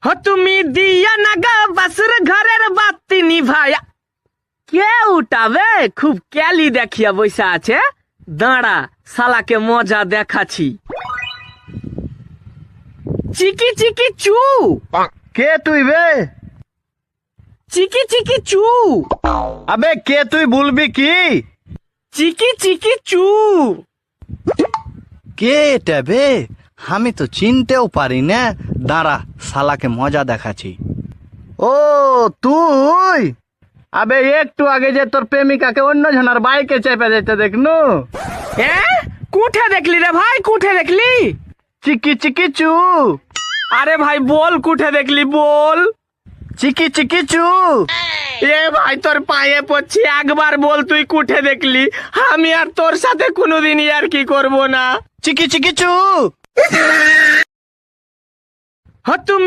हो তুমি দিয়া নাগা বাসুর ঘরের বাতি নিভায়া। কে উঠাবে? খুব ক্যালি দেখিয়া বসে আছে। দাঁড়া, শালাকে মজা দেখাচ্ছি। চিকি চিকি চু। কে তুই বে? চিকি চিকি চু। আবে কে তুই বলবি কি? চিকি চিকি চু। কে এটা বে? আমি তো চিনতেও পারি না। দাঁড়া, শালাকে মজা দেখাচ্ছি। ও তুই? আবে একটু আগে যে তোর প্রেমিকাকে অন্য জনের বাইকে চেপে যেতে দেখনু। কুঠে দেখলি রে ভাই, কুঠে দেখলি? চিকি চিকি চু। আরে ভাই বল, কুঠে দেখলি বল। চিকি চিকি চু। এ ভাই তোর পায়ে পড়ছি, একবার বল তুই কুঠে দেখলি। আমি আর তোর সাথে কোনোদিনই আর কি করব না। চিকি চিকি চু। তুমি